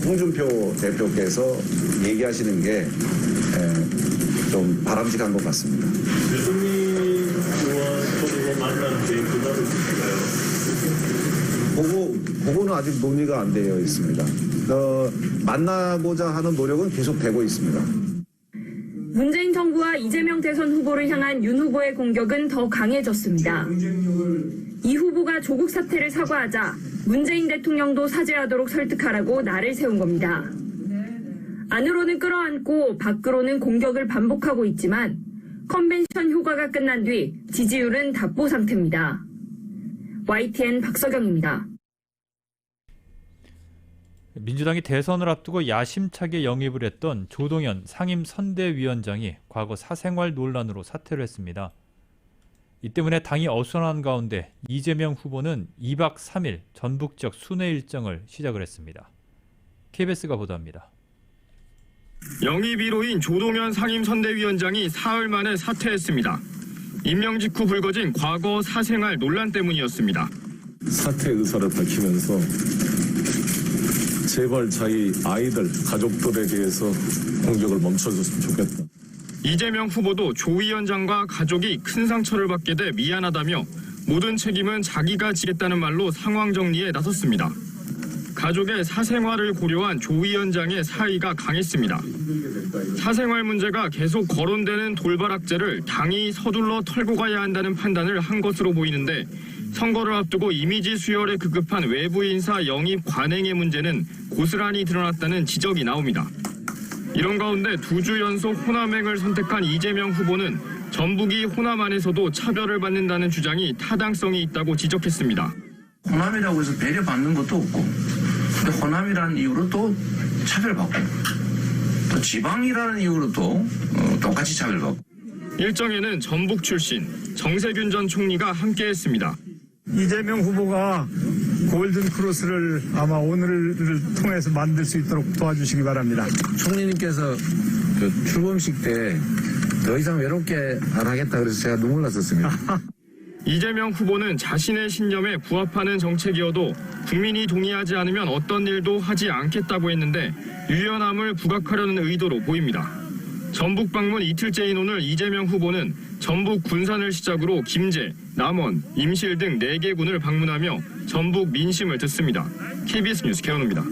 S1: 홍준표 대표께서 얘기하시는 게 좀 바람직한 것 같습니다.
S22: 유승민 의원 만난 계획도 있을까요?
S1: 그거는 아직 논의가 안 되어 있습니다. 만나고자 하는 노력은 계속되고 있습니다.
S24: 문재인 정부와 이재명 대선 후보를 향한 윤 후보의 공격은 더 강해졌습니다. 이 후보가 조국 사태를 사과하자 문재인 대통령도 사죄하도록 설득하라고 날을 세운 겁니다. 안으로는 끌어안고 밖으로는 공격을 반복하고 있지만 컨벤션 휴가가 끝난 뒤 지지율은 답보 상태입니다. YTN 박서경입니다.
S3: 민주당이 대선을 앞두고 야심차게 영입을 했던 조동연 상임선대위원장이 과거 사생활 논란으로 사퇴를 했습니다. 이 때문에 당이 어수선한 가운데 이재명 후보는 2박 3일 전북적 순회 일정을 시작을 했습니다. KBS가 보도합니다.
S2: 영입 1호인 조동연 상임선대위원장이 사흘 만에 사퇴했습니다. 임명 직후 불거진 과거 사생활 논란 때문이었습니다.
S6: 사퇴 의사를 밝히면서 제발 자기 아이들, 가족들에 대해서 공격을 멈춰줬으면 좋겠다.
S2: 이재명 후보도 조 위원장과 가족이 큰 상처를 받게 돼 미안하다며 모든 책임은 자기가 지겠다는 말로 상황 정리에 나섰습니다. 가족의 사생활을 고려한 조 위원장의 사의가 강했습니다. 사생활 문제가 계속 거론되는 돌발 악재를 당이 서둘러 털고 가야 한다는 판단을 한 것으로 보이는데 선거를 앞두고 이미지 수혈에 급급한 외부 인사 영입 관행의 문제는 고스란히 드러났다는 지적이 나옵니다. 이런 가운데 2주 연속 호남행을 선택한 이재명 후보는 전북이 호남 안에서도 차별을 받는다는 주장이 타당성이 있다고 지적했습니다.
S7: 호남이라고 해서 배려받는 것도 없고 근데 호남이라는 이유로 또 차별받고 또 지방이라는 이유로 또 똑같이 차별받고
S2: 일정에는 전북 출신 정세균 전 총리가 함께했습니다.
S25: 이재명 후보가 골든 크로스를 아마 오늘을 통해서 만들 수 있도록 도와주시기 바랍니다.
S7: 총리님께서 그 출범식 때 더 이상 외롭게 안 하겠다 그래서 제가 눈물 났었습니다.
S2: 이재명 후보는 자신의 신념에 부합하는 정책이어도 국민이 동의하지 않으면 어떤 일도 하지 않겠다고 했는데 유연함을 부각하려는 의도로 보입니다. 전북 방문 이틀째인 오늘 이재명 후보는 전북 군산을 시작으로 김제, 남원, 임실 등 4개 군을 방문하며 전북 민심을 듣습니다. KBS 뉴스 개원우입니다.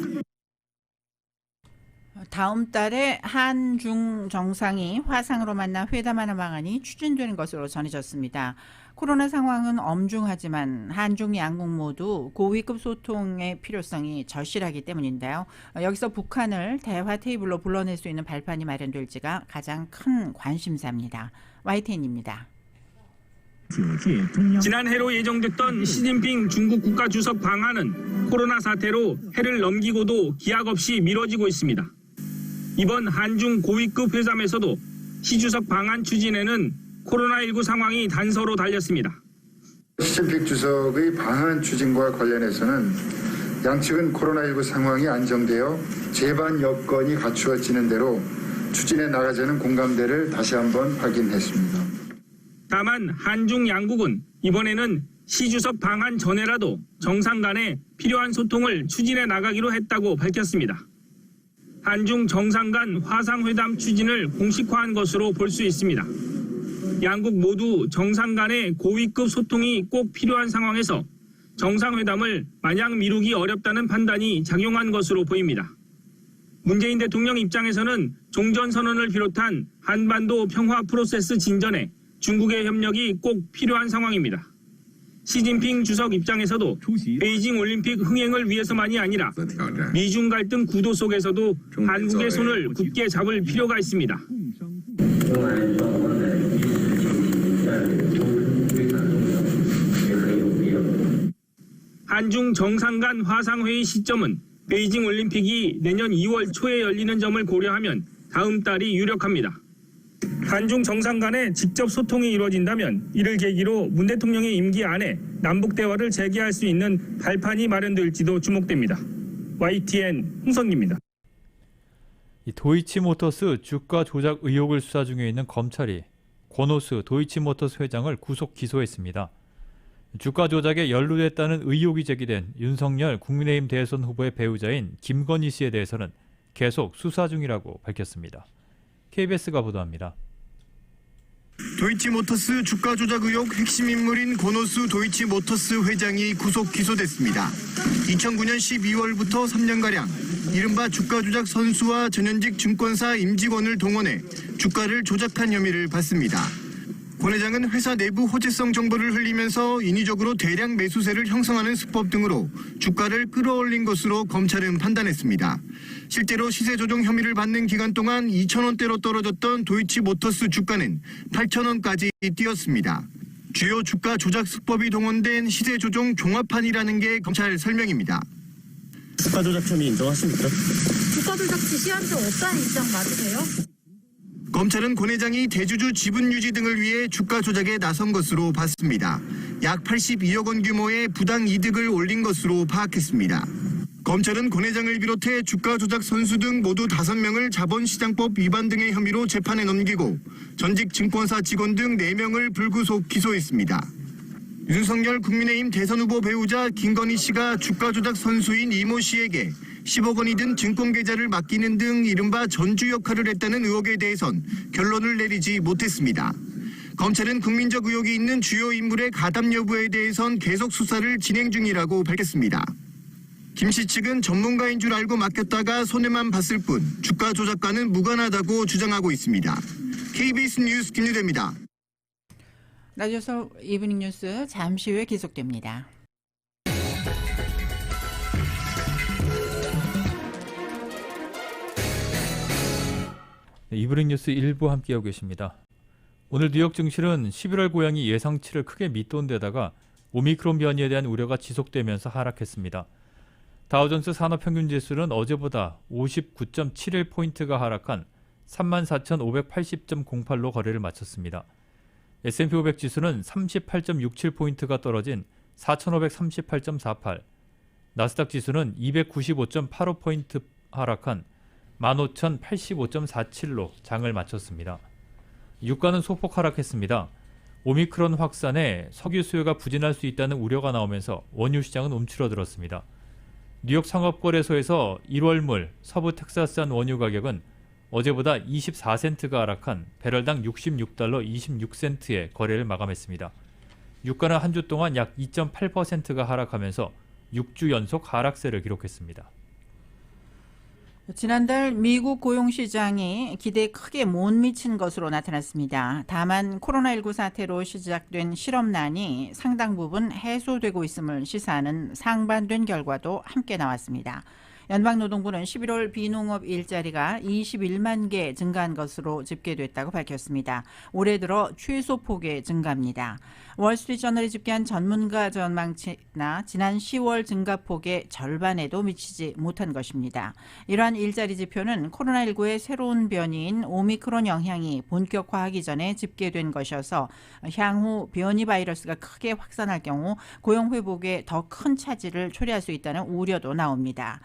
S4: 다음 달에 한중 정상이 화상으로 만나 회담하는 방안이 추진되는 것으로 전해졌습니다. 코로나 상황은 엄중하지만 한중 양국 모두 고위급 소통의 필요성이 절실하기 때문인데요. 여기서 북한을 대화 테이블로 불러낼 수 있는 발판이 마련될지가 가장 큰 관심사입니다. YTN입니다.
S26: 지난해로 예정됐던 시진핑 중국 국가주석 방한은 코로나 사태로 해를 넘기고도 기약 없이 미뤄지고 있습니다. 이번 한중 고위급 회담에서도 시 주석 방한 추진에는 코로나19 상황이 단서로 달렸습니다.
S27: 시진핑 주석의 방한 추진과 관련해서는 양측은 코로나19 상황이 안정되어 제반 여건이 갖추어지는 대로 추진해 나가자는 공감대를 다시 한번 확인했습니다.
S26: 다만 한중 양국은 이번에는 시 주석 방한 전에라도 정상 간에 필요한 소통을 추진해 나가기로 했다고 밝혔습니다. 한중 정상 간 화상회담 추진을 공식화한 것으로 볼 수 있습니다. 양국 모두 정상 간의 고위급 소통이 꼭 필요한 상황에서 정상회담을 마냥 미루기 어렵다는 판단이 작용한 것으로 보입니다. 문재인 대통령 입장에서는 종전선언을 비롯한 한반도 평화 프로세스 진전에 중국의 협력이 꼭 필요한 상황입니다. 시진핑 주석 입장에서도 베이징 올림픽 흥행을 위해서만이 아니라 미중 갈등 구도 속에서도 한국의 손을 굳게 잡을 필요가 있습니다. 한중 정상 간 화상회의 시점은 베이징 올림픽이 내년 2월 초에 열리는 점을 고려하면 다음 달이 유력합니다. 한중 정상 간의 직접 소통이 이루어진다면 이를 계기로 문 대통령의 임기 안에 남북 대화를 재개할 수 있는 발판이 마련될지도 주목됩니다. YTN 홍성기입니다.
S3: 이 도이치모터스 주가 조작 의혹을 수사 중에 있는 검찰이 권오수 도이치모터스 회장을 구속 기소했습니다. 주가 조작에 연루됐다는 의혹이 제기된 윤석열 국민의힘 대선 후보의 배우자인 김건희 씨에 대해서는 계속 수사 중이라고 밝혔습니다. KBS가 보도합니다.
S5: 도이치모터스 주가 조작 의혹 핵심 인물인 권오수 도이치모터스 회장이 구속 기소됐습니다. 2009년 12월부터 3년가량 이른바 주가 조작 선수와 전현직 증권사 임직원을 동원해 주가를 조작한 혐의를 받습니다. 권 회장은 회사 내부 호재성 정보를 흘리면서 인위적으로 대량 매수세를 형성하는 수법 등으로 주가를 끌어올린 것으로 검찰은 판단했습니다. 실제로 시세 조정 혐의를 받는 기간 동안 2,000원대로 떨어졌던 도이치모터스 주가는 8,000원까지 뛰었습니다. 주요 주가 조작 수법이 동원된 시세 조정 종합판이라는 게 검찰 설명입니다.
S22: 주가 조작 혐의 인정하십니까?
S8: 주가 조작 지시한 적 없다는 입장 맞으세요?
S5: 검찰은 권 회장이 대주주 지분 유지 등을 위해 주가 조작에 나선 것으로 봤습니다. 약 82억 원 규모의 부당 이득을 올린 것으로 파악했습니다. 검찰은 권 회장을 비롯해 주가 조작 선수 등 모두 5명을 자본시장법 위반 등의 혐의로 재판에 넘기고 전직 증권사 직원 등 4명을 불구속 기소했습니다. 윤석열 국민의힘 대선 후보 배우자 김건희 씨가 주가 조작 선수인 이모 씨에게 10억 원이 든 증권 계좌를 맡기는 등 이른바 전주 역할을 했다는 의혹에 대해선 결론을 내리지 못했습니다. 검찰은 국민적 의혹이 있는 주요 인물의 가담 여부에 대해선 계속 수사를 진행 중이라고 밝혔습니다. 김 씨 측은 전문가인 줄 알고 맡겼다가 손해만 봤을 뿐 주가 조작과는 무관하다고 주장하고 있습니다. KBS 뉴스 김유대입니다.
S4: 라디오 서울 이브닝 뉴스 잠시 후에 계속됩니다.
S3: 이브닝 뉴스 1부 함께하고 계십니다. 오늘 뉴욕 증시는 11월 고양이 예상치를 크게 밑돈 데다가 오미크론 변이에 대한 우려가 지속되면서 하락했습니다. 다우존스 산업평균지수는 어제보다 59.71포인트가 하락한 34,580.08로 거래를 마쳤습니다. S&P 500 지수는 38.67포인트가 떨어진 4,538.48, 나스닥 지수는 295.85포인트 하락한 15,085.47로 장을 마쳤습니다. 유가는 소폭 하락했습니다. 오미크론 확산에 석유 수요가 부진할 수 있다는 우려가 나오면서 원유 시장은 움츠러들었습니다. 뉴욕 상업거래소에서 1월물 서부 텍사스산 원유 가격은 어제보다 24센트가 하락한 배럴당 66달러 26센트에 거래를 마감했습니다. 유가는 한 주 동안 약 2.8%가 하락하면서 6주 연속 하락세를 기록했습니다.
S4: 지난달 미국 고용시장이 기대에 크게 못 미친 것으로 나타났습니다. 다만 코로나19 사태로 시작된 실업난이 상당 부분 해소되고 있음을 시사하는 상반된 결과도 함께 나왔습니다. 연방노동부는 11월 비농업 일자리가 21만 개 증가한 것으로 집계됐다고 밝혔습니다. 올해 들어 최소 폭의 증가입니다. 월스트리트저널이 집계한 전문가 전망치나 지난 10월 증가폭의 절반에도 미치지 못한 것입니다. 이러한 일자리 지표는 코로나19의 새로운 변이인 오미크론 영향이 본격화하기 전에 집계된 것이어서 향후 변이 바이러스가 크게 확산할 경우 고용 회복에 더 큰 차질을 초래할 수 있다는 우려도 나옵니다.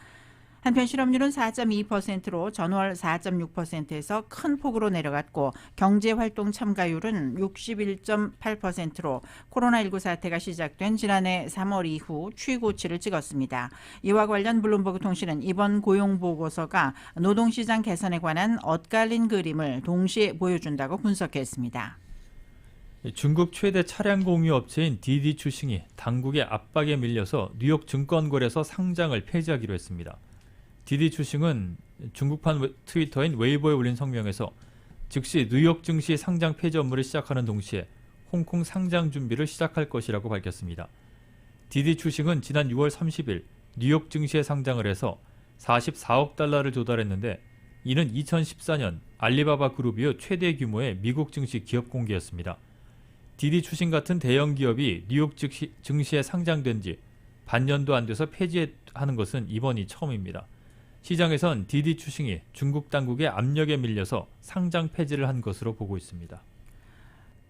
S4: 한편 실업률은 4.2%로 전월 4.6%에서 큰 폭으로 내려갔고 경제활동 참가율은 61.8%로 코로나19 사태가 시작된 지난해 3월 이후 최고치를 찍었습니다. 이와 관련 블룸버그 통신은 이번 고용보고서가 노동시장 개선에 관한 엇갈린 그림을 동시에 보여준다고 분석했습니다.
S3: 중국 최대 차량 공유 업체인 디디 추싱이 당국의 압박에 밀려서 뉴욕 증권거래소 상장을 폐지하기로 했습니다. 디디 추싱은 중국판 트위터인 웨이보에 올린 성명에서 즉시 뉴욕 증시 상장 폐지 업무를 시작하는 동시에 홍콩 상장 준비를 시작할 것이라고 밝혔습니다. 디디 추싱은 지난 6월 30일 뉴욕 증시에 상장을 해서 44억 달러를 조달했는데 이는 2014년 알리바바 그룹 이후 최대 규모의 미국 증시 기업 공개였습니다. 디디 추싱 같은 대형 기업이 뉴욕 증시에 상장된 지 반년도 안 돼서 폐지하는 것은 이번이 처음입니다. 시장에선 디디 추싱이 중국 당국의 압력에 밀려서 상장 폐지를 한 것으로 보고 있습니다.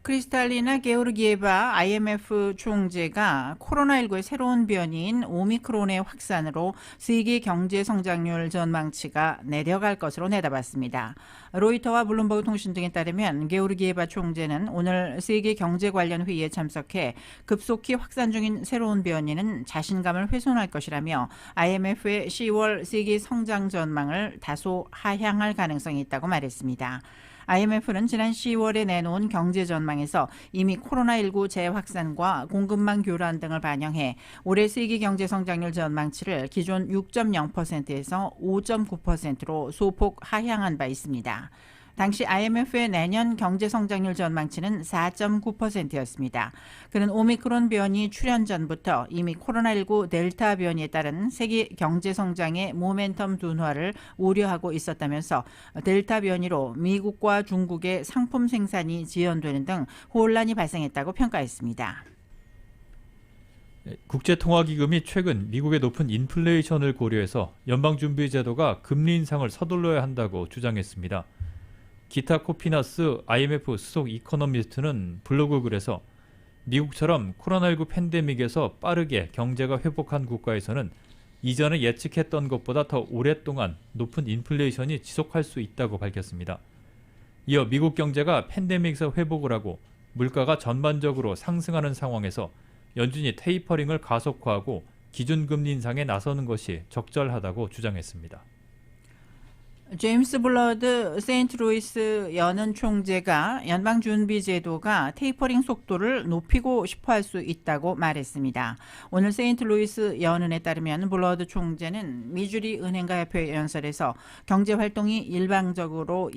S4: 크리스탈리나 게오르기에바 IMF 총재가 코로나19의 새로운 변이인 오미크론의 확산으로 세계 경제 성장률 전망치가 내려갈 것으로 내다봤습니다. 로이터와 블룸버그 통신 등에 따르면 게오르기에바 총재는 오늘 세계 경제 관련 회의에 참석해 급속히 확산 중인 새로운 변이는 자신감을 훼손할 것이라며 IMF의 10월 세계 성장 전망을 다소 하향할 가능성이 있다고 말했습니다. IMF는 지난 10월에 내놓은 경제 전망에서 이미 코로나19 재확산과 공급망 교란 등을 반영해 올해 세계 경제 성장률 전망치를 기존 6.0%에서 5.9%로 소폭 하향한 바 있습니다. 당시 IMF의 내년 경제 성장률 전망치는 4.9%였습니다. 그는 오미크론 변이 출현 전부터 이미 코로나19 델타 변이에 따른 세계 경제 성장의 모멘텀 둔화를 우려하고 있었다면서 델타 변이로 미국과 중국의 상품 생산이 지연되는 등 혼란이 발생했다고 평가했습니다.
S3: 국제통화기금이 최근 미국의 높은 인플레이션을 고려해서 연방준비제도가 금리 인상을 서둘러야 한다고 주장했습니다. 기타 코피나스 IMF 수석 이코노미스트는 블로그 글에서 미국처럼 코로나19 팬데믹에서 빠르게 경제가 회복한 국가에서는 이전에 예측했던 것보다 더 오랫동안 높은 인플레이션이 지속할 수 있다고 밝혔습니다. 이어 미국 경제가 팬데믹에서 회복을 하고 물가가 전반적으로 상승하는 상황에서 연준이 테이퍼링을 가속화하고 기준금리 인상에 나서는 것이 적절하다고 주장했습니다.
S4: 제임스 블러드 세인트루이스 연은 총재가 연방준비제도가 테이퍼링 속도를 높이고 싶어 할 수 있다고 말했습니다. 오늘 세인트루이스 연은에 따르면 블러드 총재는 미주리 은행가 협회 연설에서 경제활동이 일반적으로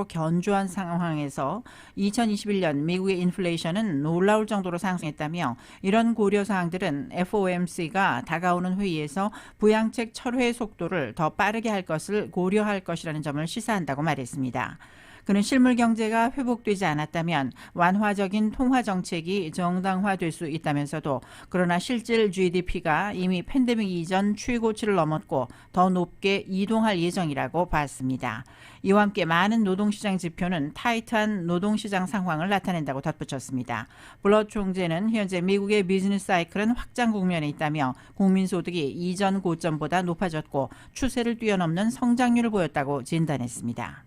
S4: 견조한 상황에서 2021년 미국의 인플레이션은 놀라울 정도로 상승했다며 이런 고려사항들은 FOMC가 다가오는 회의에서 부양책 철회 속도를 더 빠르게 할 것을 고려할 것이라는 점을 시사한다고 말했습니다. 그는 실물 경제가 회복되지 않았다면 완화적인 통화 정책이 정당화될 수 있다면서도 그러나 실질 GDP가 이미 팬데믹 이전 최고치를 넘었고 더 높게 이동할 예정이라고 봤습니다. 이와 함께 많은 노동시장 지표는 타이트한 노동시장 상황을 나타낸다고 덧붙였습니다. 블러드 총재는 현재 미국의 비즈니스 사이클은 확장 국면에 있다며 국민소득이 이전 고점보다 높아졌고 추세를 뛰어넘는 성장률을 보였다고 진단했습니다.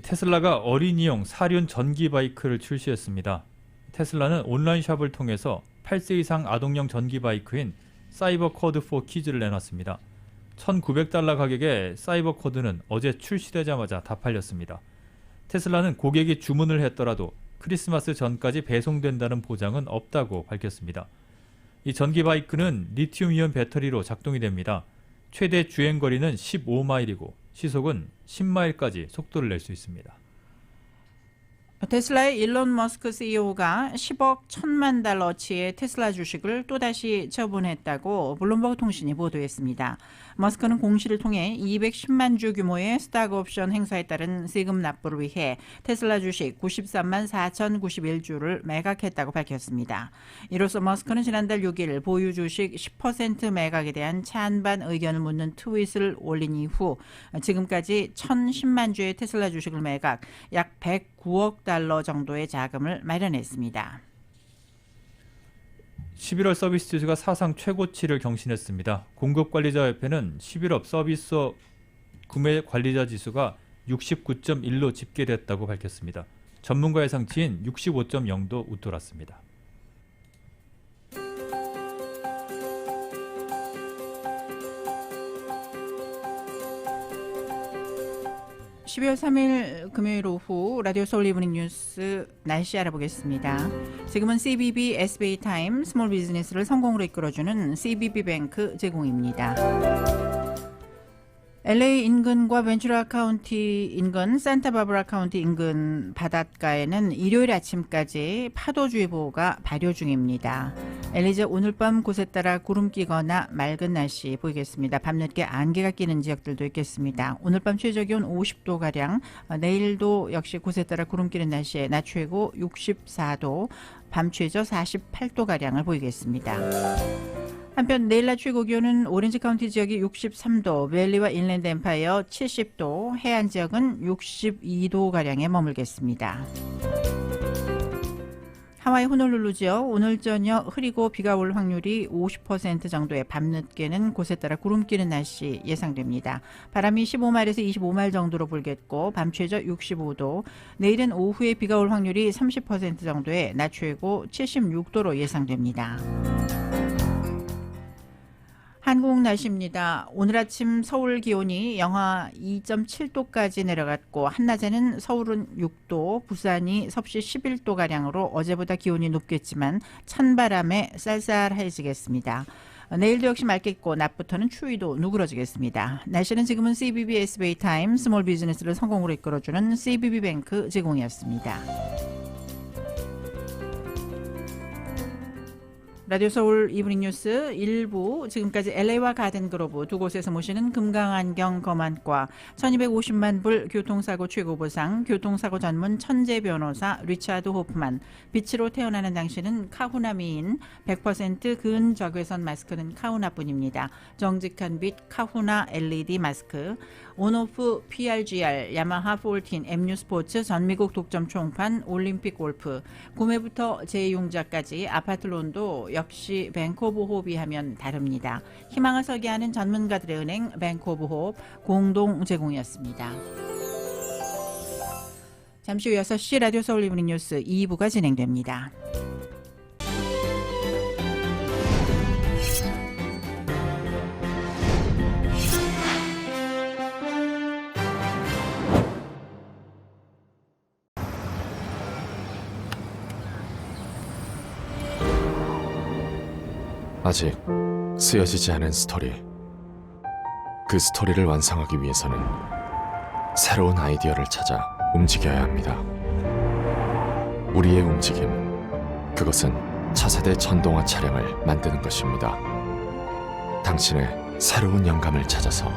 S3: 테슬라가 어린이용 사륜 전기 바이크를 출시했습니다. 테슬라는 온라인 샵을 통해서 8세 이상 아동용 전기 바이크인 사이버 쿼드 4 키즈를 내놨습니다. $1,900 가격의 사이버 쿼드는 어제 출시되자마자 다 팔렸습니다. 테슬라는 고객이 주문을 했더라도 크리스마스 전까지 배송된다는 보장은 없다고 밝혔습니다. 이 전기 바이크는 리튬이온 배터리로 작동이 됩니다. 최대 주행거리는 15마일이고 시속은 10마일까지 속도를 낼 수 있습니다.
S4: 테슬라의 일론 머스크 CEO가 10억 1,000만 달러치의 테슬라 주식을 또다시 처분했다고 블룸버그 통신이 보도했습니다. 머스크는 공시를 통해 210만 주 규모의 스탁 옵션 행사에 따른 세금 납부를 위해 테슬라 주식 93만 4,091주를 매각했다고 밝혔습니다. 이로써 머스크는 지난달 6일 보유 주식 10% 매각에 대한 찬반 의견을 묻는 트윗을 올린 이후 지금까지 1,010만 주의 테슬라 주식을 매각, 약 109억 달러 정도의 자금을 마련했습니다.
S3: 11월 서비스 지수가 사상 최고치를 경신했습니다. 공급관리자협회는 11월 서비스 구매 관리자 지수가 69.1로 집계됐다고 밝혔습니다. 전문가 예상치인 65.0도 웃돌았습니다.
S4: 12월 3일 금요일 오후 라디오 서울 이브닝 뉴스 날씨 알아보겠습니다. 지금은 CBB SBA 타임 스몰 비즈니스를 성공으로 이끌어주는 CBB뱅크 제공입니다. LA 인근과 벤츄라 카운티 인근, 산타바바라 카운티 인근 바닷가에는 일요일 아침까지 파도주의보가 발효 중입니다. LA 오늘 밤 곳에 따라 구름 끼거나 맑은 날씨 보이겠습니다. 밤늦게 안개가 끼는 지역들도 있겠습니다. 오늘 밤 최저기온 50도가량, 내일도 역시 곳에 따라 구름 끼는 날씨에 낮 최고 64도, 밤 최저 48도가량을 보이겠습니다. 한편 내일 낮 최고 기온은 오렌지 카운티 지역이 63도, 밸리와 인랜드 엠파이어 70도, 해안 지역은 62도가량에 머물겠습니다. 하와이 호놀룰루지요. 오늘 저녁 흐리고 비가 올 확률이 50% 정도의 밤늦게는 곳에 따라 구름 끼는 날씨 예상됩니다. 바람이 15마일에서 25마일 정도로 불겠고 밤 최저 65도, 내일은 오후에 비가 올 확률이 30% 정도의 낮 최고 76도로 예상됩니다. 한국 날씨입니다. 오늘 아침 서울 기온이 영하 2.7도까지 내려갔고 한낮에는 서울은 6도, 부산이 섭씨 11도가량으로 어제보다 기온이 높겠지만 찬바람에 쌀쌀해지겠습니다. 내일도 역시 맑겠고 낮부터는 추위도 누그러지겠습니다. 날씨는 지금은 CBB SBA 타임 스몰 비즈니스를 성공으로 이끌어주는 CBB뱅크 제공이었습니다. 라디오 서울 이브닝 뉴스 1부, 지금까지 LA와 가든그로브 두 곳에서 모시는 금강안경 검안과 1250만 불 교통사고 최고보상 교통사고 전문 천재 변호사 리차드 호프만, 빛으로 태어나는 당신은 카후나 미인, 100% 근적외선 마스크는 카후나뿐입니다. 정직한 빛 카후나 LED 마스크, 온오프 PRGR, 야마하 14, MU 스포츠, 전미국 독점 총판, 올림픽 골프, 구매부터 재용자까지 아파트론도 역시 뱅크 오브 호흡이 하면 다릅니다. 희망을 설계하는 전문가들의 은행 뱅크 오브 호흡 공동 제공이었습니다. 잠시 후 6시 라디오 서울 이브닝 뉴스 2부가 진행됩니다.
S9: 아직 쓰여지지 않은 스토리. 그 스토리를 완성하기 위해서는 새로운 아이디어를 찾아 움직여야 합니다. 우리의 움직임, 그것은 차세대 전동화 차량을 만드는 것입니다. 당신의 새로운 영감을 찾아서